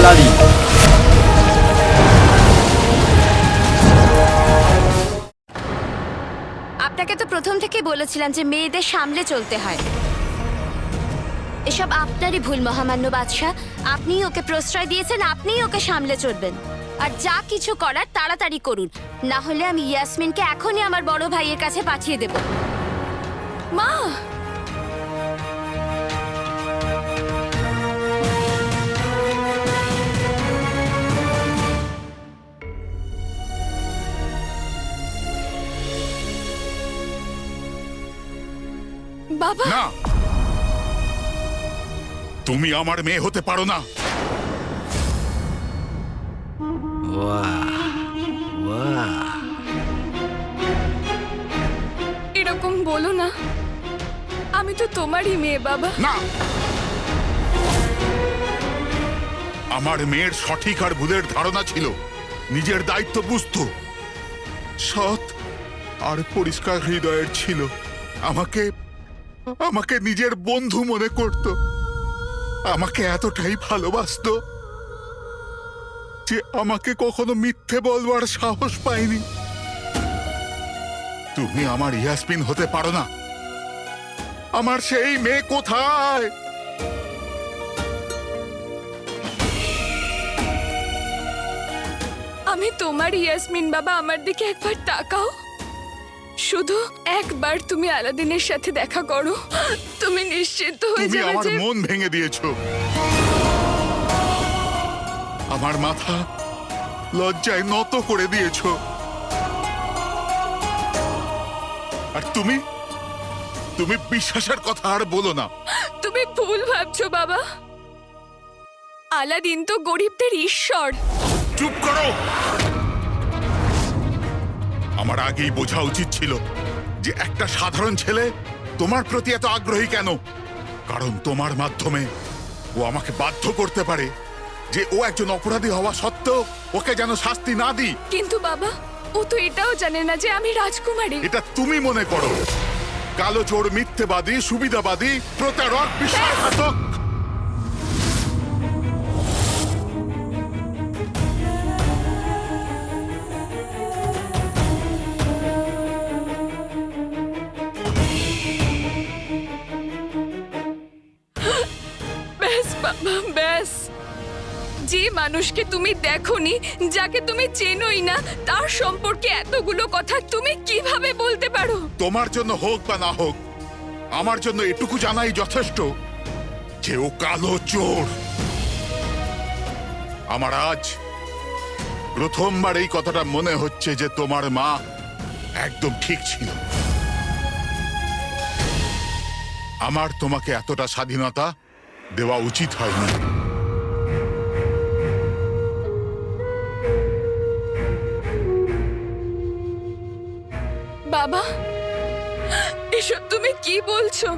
নারী। আপনাকে তো প্রথম থেকেই বলেছিলাম যে মেয়েদের সামলে চলতে হয়। এসব আপনারই ভুল মহামান্য বাদশাহ। আপনিই ওকে প্রশ্রয় দিয়েছেন, আপনিই ওকে সামলে চলবেন। আর যা কিছু করার তাড়াতাড়ি করুন, না হলে আমি ইয়াসমিনকে এখনই আমার বড় ভাইয়ের কাছে পাঠিয়ে দেব। মা, বাবা। না, তুমি আমার মেয়ে হতে পারো না। এরকম বলো না, আমি তো তোমারই মেয়ে বাবা। না, আমার মেয়ের সঠিক আর ভুলের ধারণা ছিল, নিজের দায়িত্ব বুঝতো, সৎ আর পরিষ্কার হৃদয়ের ছিল। আমাকে আমাকে নিজের বন্ধু মনে করত, আমাকে এতটাই ভালোবাসতো যে আমাকে কখনো মিথ্যে বলবার সাহস পাইনি। তুমি আমার ইয়াসমিন হতে পারো না। আমার সেই মেয়ে কোথায়? আমি তোমার ইয়াসমিন বাবা, আমার দিকে একবার তাকাও। শুধু একবার তুমি আলাদিনের সাথে দেখা করো, তুমি নিশ্চিন্ত হয়ে তুমি যাবে আমার যে মন ভেঙে দিয়েছো। আমার মাথা লজ্জায় নত করে দিয়েছো। আর তুমি তুমি বিশ্বাসের কথা আর বলো না। তুমি ভুল ভাবছো বাবা। আলাদিন তো গরিবদের ঈশ্বর। চুপ করো। আমার আগেই বোঝা উচিত ছিল যে একটা সাধারণ ছেলে তোমার প্রতি এত আগ্রহী কেন। কারণ তোমার মাধ্যমে ও আমাকে বাধ্য করতে পারে যে ও একজন অপরাধী হওয়া সত্ত্বেও ওকে যেন শাস্তি না দিই। কিন্তু বাবা, ও তো এটাও জানে না যে আমি রাজকুমারী। এটা তুমি মনে করো। কালো চোর, মিথ্যেবাদী, সুবিধাবাদী, প্রতারক, বিশ্বাসঘাতক। ব্যাস বাবা, ব্যাস। যে মানুষকে তুমি দেখোনি, যাকে তুমি চেনোই না, তার সম্পর্কে এতগুলো কথা তুমি কিভাবে বলতে পারো? তোমার জন্য হোক বা না হোক, আমার জন্য এটুকু জানাই যথেষ্ট যে ও কালো চোর। আমার আজ প্রথমবার এই কথাটা মনে হচ্ছে যে তোমার মা একদম ঠিক ছিল। আমার তোমাকে এতটা স্বাধীনতা দেওয়া উচিত হয়নি। বাবা, এসব তুমি কি বলছো?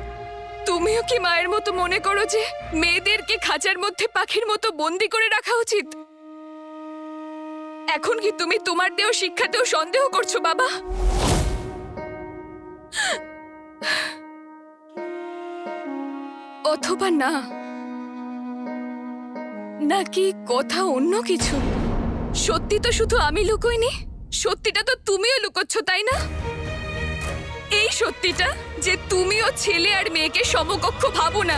তুমিও কি মায়ের মতো মনে করো যে মেয়েদেরকে খাঁচার মধ্যে পাখির মতো বন্দি করে রাখা উচিত? এখন কি তুমি তোমার দেও শিক্ষাতেও সন্দেহ করছো বাবা? অথবা না, নাকি কথা অন্য কিছু? সত্যি তো শুধু আমি লুকোইনি, সত্যিটা তো তুমিও লুকোচ্ছ, তাই না? এই সত্যিটা যে তুমিও ছেলে আর মেয়েকে সমকক্ষ ভাবো না।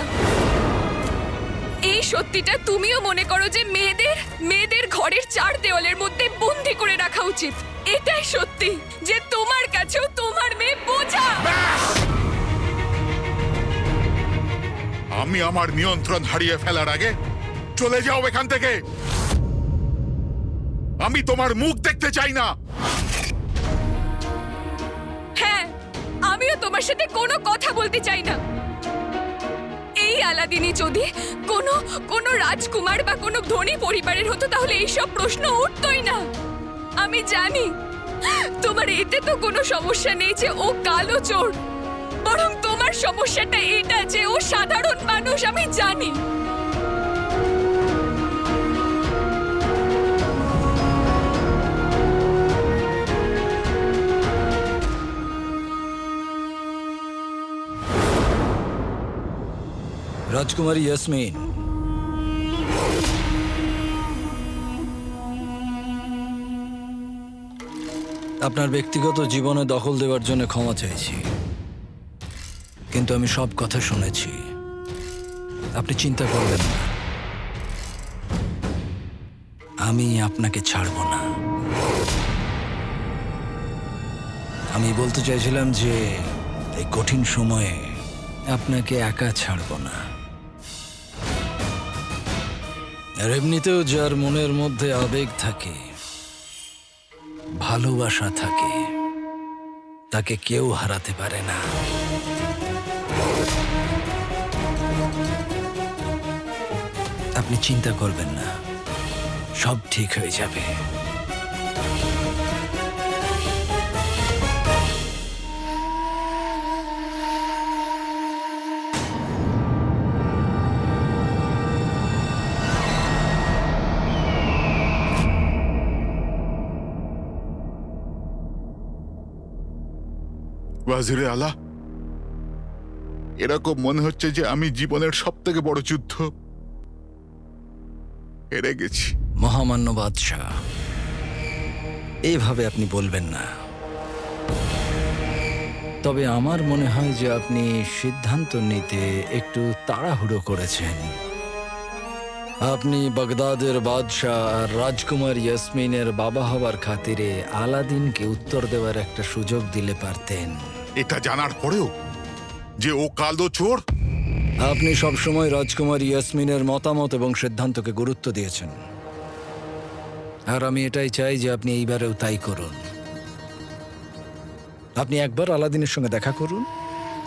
এই সত্যিটা তুমিও মনে করো যে মেয়েদের ঘরের চার দেওয়ালের মধ্যে বন্দি করে রাখা উচিত। এটাই সত্যি যে তোমার কাছেও তোমার মেয়ে বোঝা। আমি আমার নিয়ন্ত্রণ হারিয়ে ফেলার আগে চলে যাও এখান থেকে। আমি তোমার মুখ দেখতে চাই না। হ্যাঁ, আমিও তোমার সাথে কোনো কথা বলতে চাই না। এই আলাদিনই যদি কোনো রাজকুমার বা কোনো ধনী পরিবারের হতো, তাহলে এইসব প্রশ্ন উঠতই না। আমি জানি তোমার এতে তো কোনো সমস্যা নেই যে ও কালো চোর, বরং তোমার সমস্যাটা এটা যে ও সাধারণ মানুষ। আমি জানি। রাজকুমারী ইয়াসমিন, আপনার ব্যক্তিগত জীবনে দখল দেওয়ার জন্য ক্ষমা চাইছি, কিন্তু আমি সব কথা শুনেছি। আপনি চিন্তা করবেন না, আমি আপনাকে ছাড়ব না। আমি বলতে চাইছিলাম যে এই কঠিন সময়ে আপনাকে একা ছাড়ব না। আর এমনিতেও যার মনের মধ্যে আবেগ থাকে, ভালোবাসা থাকে, তাকে কেউ হারাতে পারে না। আপনি চিন্তা করবেন না, সব ঠিক হয়ে যাবে। ওয়াজিরে আলা, এরকম মনে হচ্ছে যে আমি জীবনের সব থেকে বড় যুদ্ধ হেরে গেছি। মহামান্য বাদশাহ, এইভাবে আপনি বলবেন না। তবে আমার মনে হয় যে আপনি সিদ্ধান্ত নিতে একটু তাড়াহুড়ো করেছেন। আপনি বাগদাদের বাদশাহ আর রাজকুমার ইয়াসমিনের বাবা হবার খাতিরে আলাদিনকে উত্তর দেওয়ার একটা সুযোগ দিলে পারতেন। এটা জানার পরেও যে ও কালো চোর। আপনি সবসময় রাজকুমার ইয়াসমিনের মতামত এবং সিদ্ধান্তকে গুরুত্ব দিয়েছেন, আর আমি এটাই চাই যে আপনি এইবারেও তাই করুন। আপনি একবার আলাদিনের সঙ্গে দেখা করুন,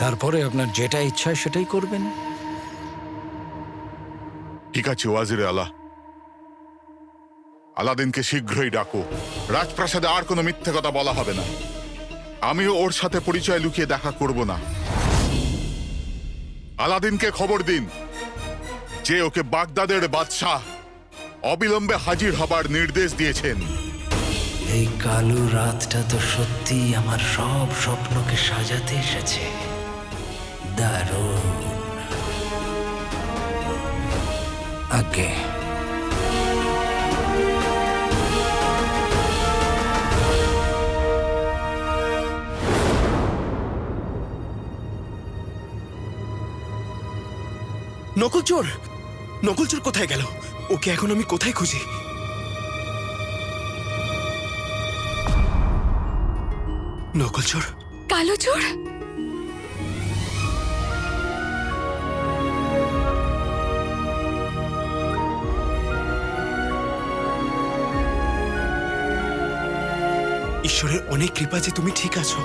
তারপরে আপনার যেটা ইচ্ছা সেটাই করবেন। ঠিক আছে ওয়াজিরে আলা, আলাদিনকে শীঘ্রই ডাকো। রাজপ্রাসাদে আর কোনো মিথ্যে কথা বলা হবে না। আমিও ওর সাথে পরিচয় লুকিয়ে দেখা করব না। আলাদিনকে খবর দিন যে ওকে বাগদাদের বাদশাহ অবিলম্বে হাজির হবার নির্দেশ দিয়েছেন। এই কালো রাতটা তো সত্যি আমার সব স্বপ্নকে সাজাতে এসেছে। দারুণ। আগে নকলচোর! নকলচোর কোথায় গেল? ওকে এখন আমি কোথায় খুঁজি? নকলচোর! কালো চোর? ঈশ্বরের অনেক কৃপা যে তুমি ঠিক আছো।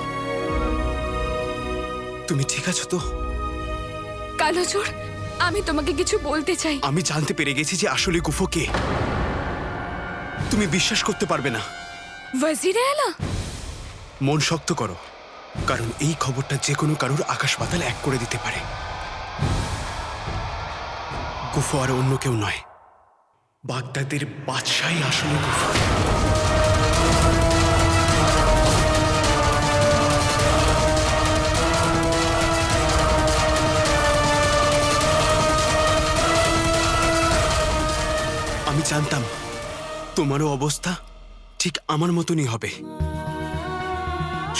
তুমি ঠিক আছো তো? কালো চোর, আমি তোমাকে কিছু বলতে চাই। আমি জানতে পেরে গেছি যে আসলে গুফো কে। তুমি বিশ্বাস করতে পারবে না। ওয়াজিরে আলা, মন শক্ত করো, কারণ এই খবরটা যে কোনো কারুর আকাশ পাতাল এক করে দিতে পারে। গুফো আর অন্য কেউ নয়, বাগদাদের বাদশাহই আসলে গুফো। আমি জানতাম তোমারও অবস্থা ঠিক আমার মতনই হবে।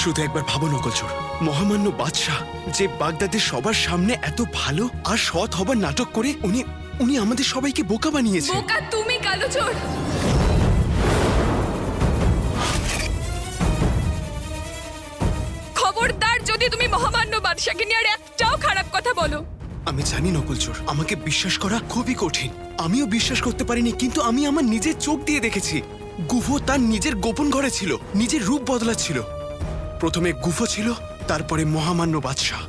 শুধু একবার ভাবো নকলচোর, মহামান্য বাদশাহ যে বাগদাদের সবার সামনে এত ভালো আর সৎ হবার নাটক করে উনি আমাদের সবাইকে বোকা বানিয়েছে। বোকা তুমি কালো চোর। খবরদার যদি তুমি মহামান্য বাদশাকে নিয়ে আর একটাও খারাপ কথা বলো। আমি জানি নকলচোর, আমাকে বিশ্বাস করা খুবই কঠিন। আমিও বিশ্বাস করতে পারিনি, কিন্তু আমি আমার নিজের চোখ দিয়ে দেখেছি গুফো তার নিজের গোপন ঘরে ছিল, নিজের রূপ বদলাচ্ছিল। প্রথমে গুফো ছিল, তারপরে মহামান্য বাদশাহ।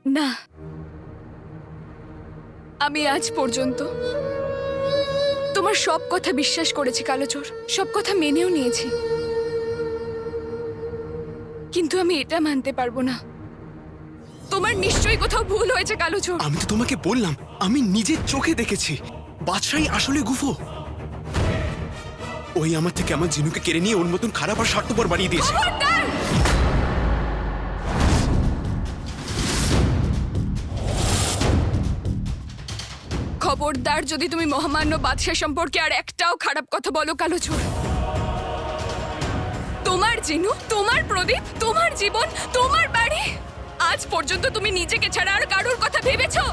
না, আমি আজ পর্যন্ত তোমার সব কথা বিশ্বাস করেছি কালো চোর, সব কথা মেনেও নিয়েছি। কিন্তু আমি এটা মানতে পারবো না, তোমার নিশ্চয়ই কোথাও ভুল হয়েছে কালো চোর। আমি তো তোমাকে বললাম, আমি নিজের চোখে দেখেছি বাদশাহী আসলে গুফো। ওই আমার থেকে আমার জিনুকে কেড়ে নিয়ে ওর মতন খারাপ আর স্বার্থপর বানিয়ে দিয়েছে। খবরদার! খবরদার যদি তুমি মহামান্য বাদশাহ সম্পর্কে আর একটাও খারাপ কথা বলো কালোচোর। তোমার জিনু, তোমার প্রদীপ, তোমার জীবন, তোমার বাড়ি, আজ পর্যন্ত তুমি নিজেকে ছাড়া আর কারোর কথা ভেবেছো?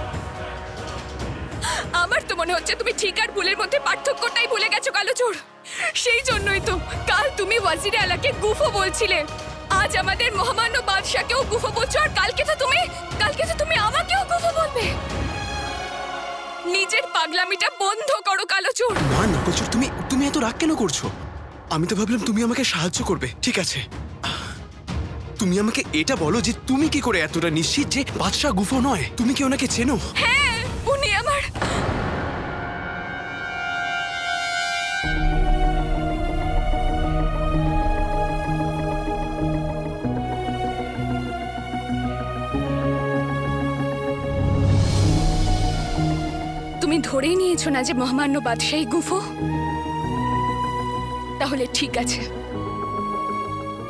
আমার তো মনে হচ্ছে তুমি ঠিক আর ভুলের মধ্যে পার্থক্যটাই ভুলে গেছো কালোচোর। সেই জন্যই তো কাল তুমি ওয়াজিরে আলাকে গুফো বলছিলে, আজ আমাদের মহামান্য বাদশাকেও গুফো বলছো, আর কালকে তো তুমি আমাকেও গুফো বলবে। নিজের পাগলামিটা বন্ধ করো কালোচোর। না নকলচোর, তুমি এত রাগ কেন করছো? আমি তো ভাবলাম তুমি আমাকে সাহায্য করবে। ঠিক আছে, তুমি আমাকে এটা বলো যে তুমি কি করে এতটা নিশ্চিত যে বাদশাহ গুফো নয়? তুমি কি ওনাকে চেনো? হ্যাঁ, উনি আমার তুমি ধরেই নিয়েছো না যে মহামান্য বাদশাহী গুফো? তাহলে ঠিক আছে,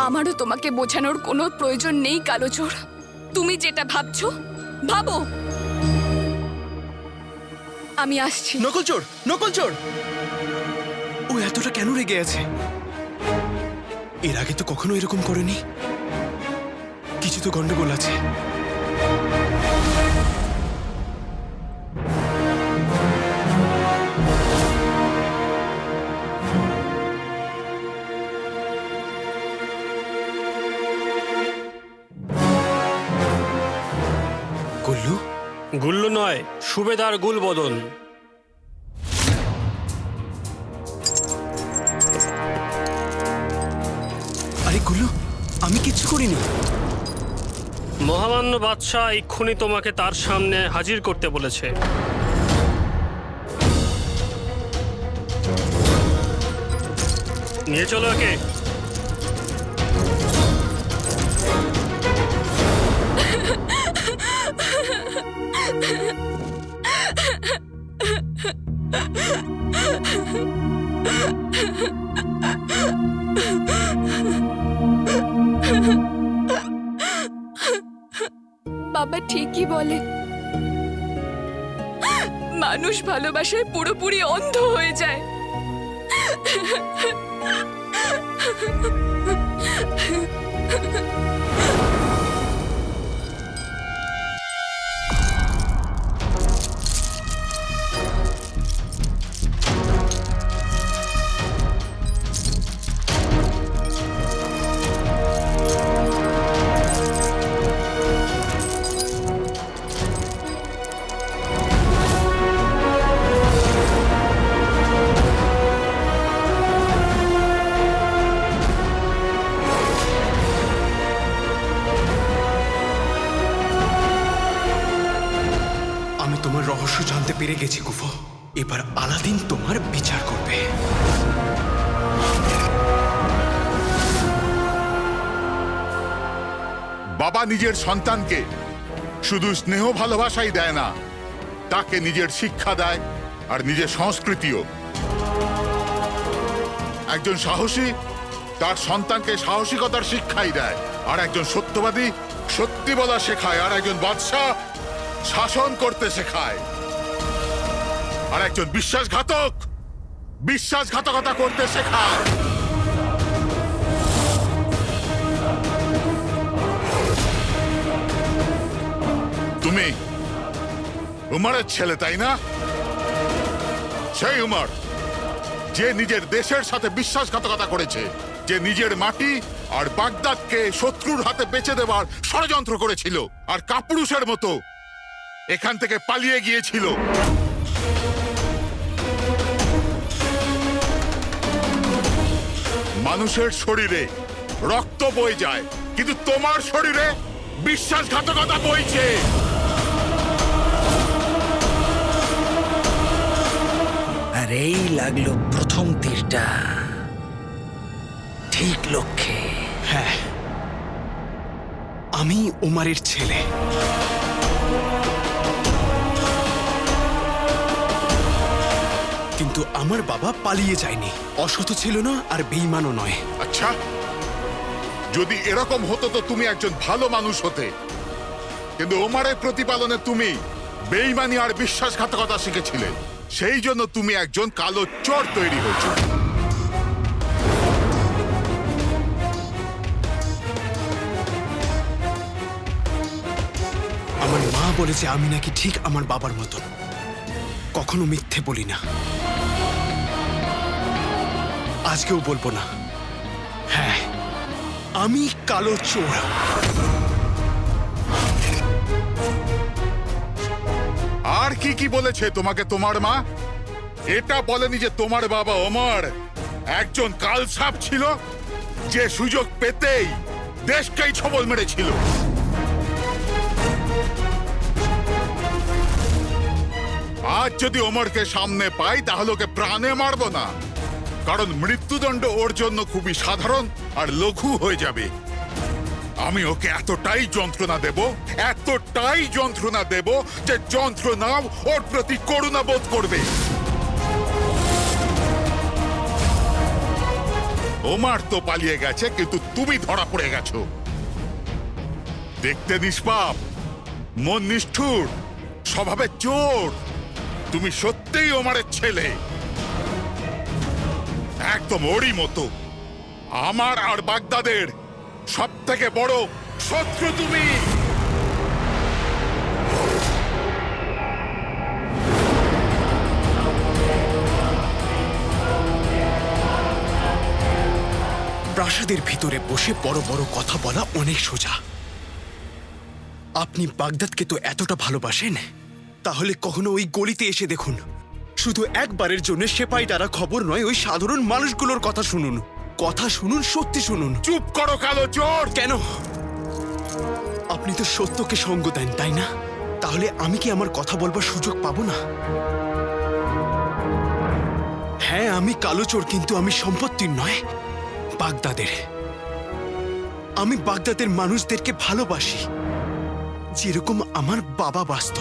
আমারও তোমাকে বোঝানোর কোনো প্রয়োজন নেই কালোচোর। তুমি যেটা ভাবছো ভাবো। আমি আসছি। নকলচোর, নকলচোর! ও এতটা কেন রেগে আছে? এর আগে তো কখনো এরকম করেনি। কিছু তো গন্ডগোল আছে। গুল্লু? গুল্লু নয়, সুবেদার গুলবদন। আরে গুল্লু, আমি কিচ্ছু করিনি। মহামান্য বাদশাহ এক্ষুনি তোমাকে তার সামনে হাজির করতে বলেছে। নিয়ে চলো একে। বাবা ঠিকই বলে, মানুষ ভালোবাসায় পুরোপুরি অন্ধ হয়ে যায়। আমি তোমার রহস্য জানতে পেরে গেছি গুফো। এবার আলাদিন তোমার বিচার করবে। বাবা নিজের সন্তানকে শুধু স্নেহ ভালোবাসাই দেয় না, তাকে নিজের শিক্ষা দেয় আর নিজের সংস্কৃতিও। একজন সাহসী তার সন্তানকে সাহসিকতার শিক্ষাই দেয়, আর একজন সত্যবাদী সত্যি বলা শেখায়, আর একজন বাদশাহ শাসন করতে শেখায়, আর একজন বিশ্বাসঘাতক বিশ্বাসঘাতকতা করতে শেখায়। তুমি উমরের ছেলে, তাই না? সেই উমর যে নিজের দেশের সাথে বিশ্বাসঘাতকতা করেছে, যে নিজের মাটি আর বাগদাদকে শত্রুর হাতে বেচে দেবার ষড়যন্ত্র করেছিল, আর কাপুরুষের মতো এখান থেকে পালিয়ে গিয়েছিল। মানুষের শরীরে রক্ত বয়ে যায়, কিন্তু তোমার শরীরে বিশ্বাসঘাতকতা বইছে। আর এই লাগলো প্রথম তীরটা, ঠিক লক্ষ্যে। হ্যাঁ, আমি ওমারের ছেলে। কিন্তু আমার বাবা পালিয়ে যায়নি, অসৎ ছিল না আর বেঈমানও নয়। আচ্ছা, যদি এরকম হতো তো তুমি একজন ভালো মানুষ হতে, কিন্তু ওমারের প্রতিপালনে তুমি বেঈমানি আর বিশ্বাসঘাতকতা শিখেছিলে, সেই জন্য তুমি একজন কালো চোর তৈরি হয়েছো। আমার মা বলেছে আমি নাকি ঠিক আমার বাবার মতন, কখনো মিথ্যে বলি না। আজকেও বলবো না। হ্যাঁ, আমি কালো চোর। আর কি কি বলেছে তোমাকে তোমার মা? এটা বলেনি যে তোমার বাবা ওমর একজন কালসাপ ছিল, যে সুযোগ পেতেই দেশকেই ছবল মেরেছিল? আজ যদি ওমরকে সামনে পাই তাহলে ওকে প্রাণে মারবো না, কারণ মৃত্যুদণ্ড ওর জন্য খুবই সাধারণ আর লঘু হয়ে যাবে। আমি ওকে এতটাই যন্ত্রণা দেব যে যন্ত্রণাও ওর প্রতি করুণা বোধ করবে। ওমর তো পালিয়ে গেছে, কিন্তু তুমি ধরা পড়ে গেছো। দেখতে নিষ্পাপ, মন নিষ্ঠুর, স্বভাবে চোর। তুমি সত্যিই ওমরের ছেলে, একদম ওরই মতো। আমার আর বাগদাদের সব থেকে বড় শত্রু তুমি। প্রাসাদের ভিতরে বসে বড় বড় কথা বলা অনেক সোজা। আপনি বাগদাদকে তো এতটা ভালোবাসেন, তাহলে কখনো ওই গলিতে এসে দেখুন। শুধু একবারের জন্য সেপাই দ্বারা খবর নয়, ওই সাধারণ মানুষগুলোর কথা শুনুন। সত্যি শুনুন। চুপ করো কালো চোর। কেন? আপনি তো সত্যকে সঙ্গ দেন, তাই না? তাহলে আমি কি আমার কথা বলবার সুযোগ পাবো না? হ্যাঁ, আমি কালো চোর, কিন্তু আমি সম্পত্তির নয়, বাগদাদের। আমি বাগদাদের মানুষদেরকে ভালোবাসি, যেরকম আমার বাবা বাসত।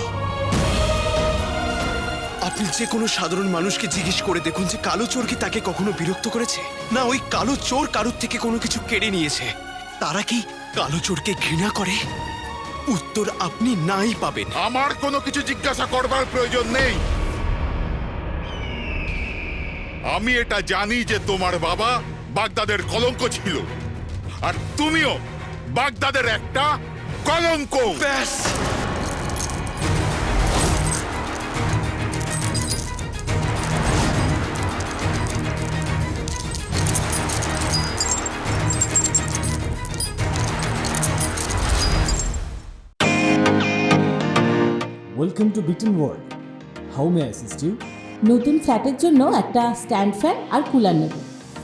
আপনি যে কোনো সাধারণ মানুষকে জিজ্ঞেস করে দেখুন যে কালো চোর কি তাকে কখনো বিরক্ত করেছে, না ওই কালো চোর কারোর থেকে কোনো কিছু কেড়ে নিয়েছে। তারা কি কালো চোরকে ঘৃণা করে? উত্তর আপনি নাই পাবেন। আমার কোনো কিছু জিজ্ঞাসা করবার প্রয়োজন নেই। আমি এটা জানি যে তোমার বাবা বাগদাদের কলঙ্ক ছিল, আর তুমিও বাগদাদের একটা কলঙ্ক। ব্যাস, welcome to beaten world. How may assist you? নতুন ফ্ল্যাটের জন্য একটা স্ট্যান্ড ফ্যান আর কুলার নেব।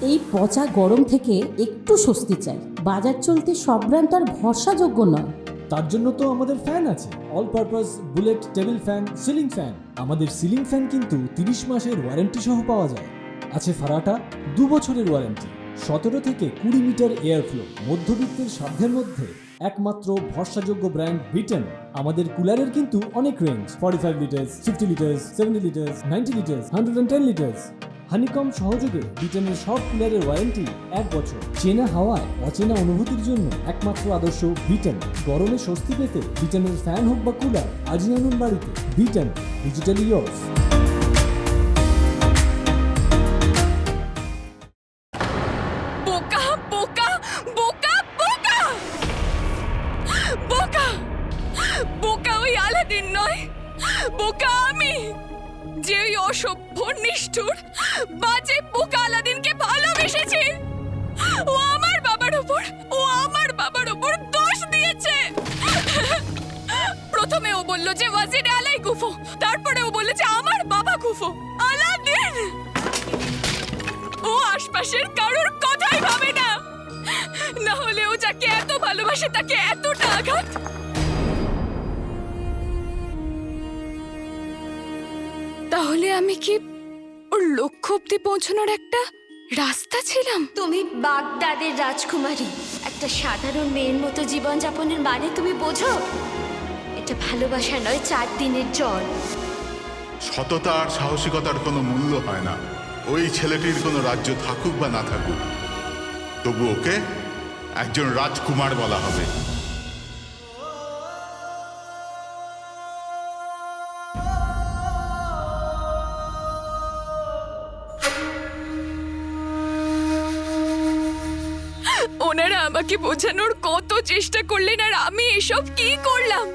এই পচা গরম থেকে একটু স্বস্তি চাই। বাজার চলতে সব ব্র্যান্ড তো আর ভরসাযোগ্য নয়। তার জন্য তো আমাদের ফ্যান আছে, all purpose bullet table fan, ceiling fan. আমাদের সিলিং ফ্যান কিন্তু 30 মাসের ওয়ারেন্টি সহ পাওয়া যায়। আছে ফারাটা 2 বছরের ওয়ারেন্টি, 17 থেকে 20 মিটার এয়ার ফ্লো, মধ্যবিত্তের সাধ্যের মধ্যে একমাত্র ভরসাযোগ্য ব্র্যান্ড বিটেন। আমাদের কুলারের কিন্তু অনেক range, 45 litres, 50 litres, 70 litres, 90 litres, 110 litres. Honeycomb সহযোগে বিটেনের সব কুলারের ওয়ারেন্টি 1 বছর। চেনা হাওয়ায় অচেনা অনুভূতির জন্য একমাত্র আদর্শ বিটেন। গরমে স্বস্তি পেতে বিটেনের ফ্যান হোক বা কুলার, আজই আনুন বাড়িতে। Beaten, digitally years. বোকা বোকা বোকা বোকা বোকা বোকা ওই আলাদিন নয়, বোকা আমি, যে ওই অসভ্য নিষ্ঠুর বাজে বোকা আলাদিনকে ভালোবেসেছি। ও আমার বাবার উপর দোষ দিয়েছে। প্রথমে ও বলল যে ওয়াজিরে আলাই কুফো, তারপরে ও বলেছে আমার বাবা কুফো। আলাদিন ও আশপাশের কারোর কথাই ভাবে না, না হলে ও যাকে এত ভালোবাসে তাকে এতটা আঘাত। তাহলে আমি কি ওর লক্ষ্য অব্দি পৌঁছানোর একটা রাস্তা ছিলাম? তুমি বাগদাদের রাজকুমারী, একটা সাধারণ মেয়ের মতো জীবনযাপনের মানে তুমি বোঝো? এটা ভালোবাসা নয়, 4 দিনের জ্বর। সততা আর সাহসিকতার কোনো মূল্য হয় না। ওই ছেলেটির কোনো রাজ্য থাকুক বা না থাকুক, তবু ওকে একজন রাজকুমার বলা হবে। ওনারা আমাকে বোঝানোর কত চেষ্টা করলেন, আর আমি এসব কি করলাম?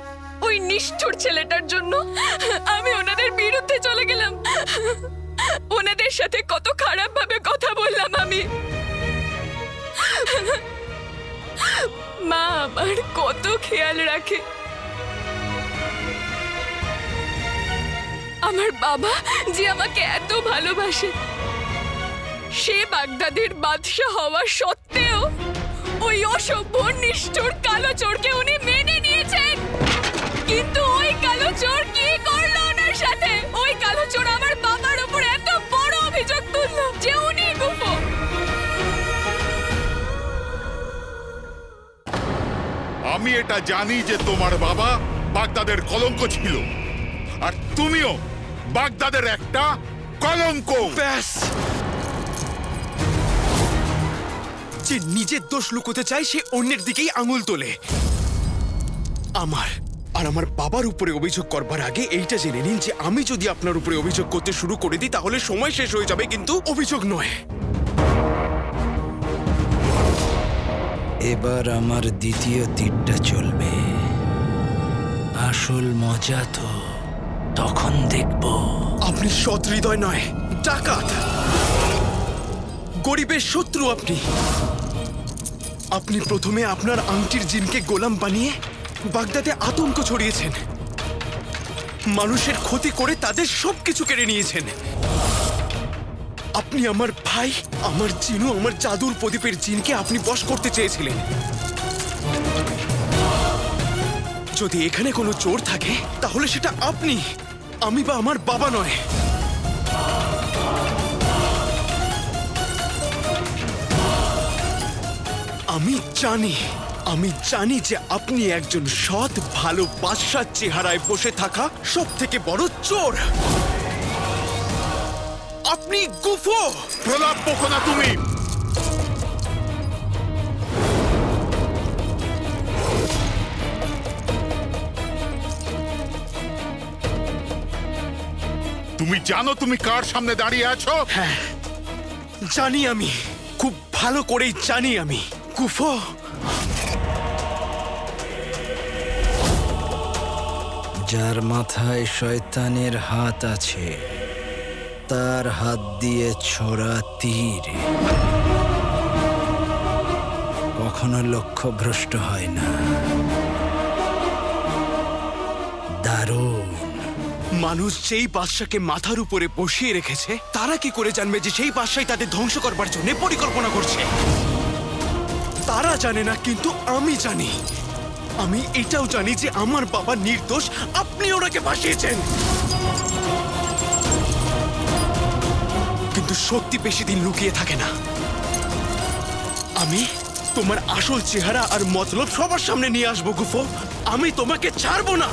ওই নিষ্ঠুর ছেলেটার জন্য আমি ওনাদের বিরুদ্ধে চলে গেলাম। ওনাদের সাথে কত খারাপ ভাবে কথা বললাম আমি। মা আমার কত খেয়াল রাখে, আমার বাবা যে আমাকে এত ভালোবাসে, সে বাগদাদের বাদশা হওয়া সত্ত্বেও ওই অসভ্য নিষ্ঠুর কালো চোরকে উনি মেনে নিয়েছেন। কিন্তু ওই কালো চোর কি করলো ওনার সাথে? ওই কালো চোর আমার বাবার উপর এত বড় অভিযোগ তুললো যে উনি গুফো। আমি এটা জানি যে তোমার বাবা বাগদাদের কলঙ্ক ছিল, আর তুমিও বাগদাদের একটা কলঙ্ক। ব্যাস! যে নিজের দোষ লুকোতে চায় সে অন্যের দিকেই আঙুল তোলে। আমার আর আমার বাবার উপরে অভিযোগ করবার আগে এইটা জেনে নিন যে আমি যদি আপনার উপরে অভিযোগ করতে শুরু করে দিই তাহলে সময় শেষ হয়ে যাবে, কিন্তু অভিযোগ নয়। এবার আমার দ্বিতীয় তীরটা চলবে। আসল মজা তো তখন দেখব। আপনি সৎ হৃদয় নয়, ডাকাত, গরিবের শত্রু আপনি। আপনি প্রথমে আপনার আংটির জিনকে গোলাম বানিয়ে বাগদাদে আতঙ্ক ছড়িয়েছেন, মানুষের ক্ষতি করে তাদের সবকিছু কেড়ে নিয়েছেন। আপনি আমার ভাই, আমার জিনু, আমার জাদুর প্রদীপের জিনকে আপনি বশ করতে চেয়েছিলেন। যদি এখানে কোনো চোর থাকে তাহলে সেটা আপনি, আমি বা আমার বাবা নয়। আমি জানি যে আপনি একজন সৎ ভালো বাদশার চেহারায় বসে থাকা সব থেকে বড় চোর। আপনি গুফো। প্রলাপ বকো না তুমি। তুমি জানো তুমি কার সামনে দাঁড়িয়ে আছো? হ্যাঁ জানি, আমি খুব ভালো করেই জানি। আমি গুফো। যার মাথায় শয়তানের হাত আছে তার হাত দিয়ে ছোড়া তীর কখনো লক্ষ্যভ্রষ্ট হয় না। দারুণ। মানুষ যেই বাদশাকে মাথার উপরে বসিয়ে রেখেছে তারা কি করে জানবে যে সেই বাদশাই তাদের ধ্বংস করবার জন্য পরিকল্পনা করছে? তারা জানে না, কিন্তু আমি জানি। আমি এটাও জানি যে আমার বাবা নির্দোষ, আপনি ওনাকে ফাঁসিয়েছেন। কিন্তু সত্যি বেশি দিন লুকিয়ে থাকে না। আমি তোমার আসল চেহারা আর মতলব সবার সামনে নিয়ে আসবো গুফো। আমি তোমাকে ছাড়বো না।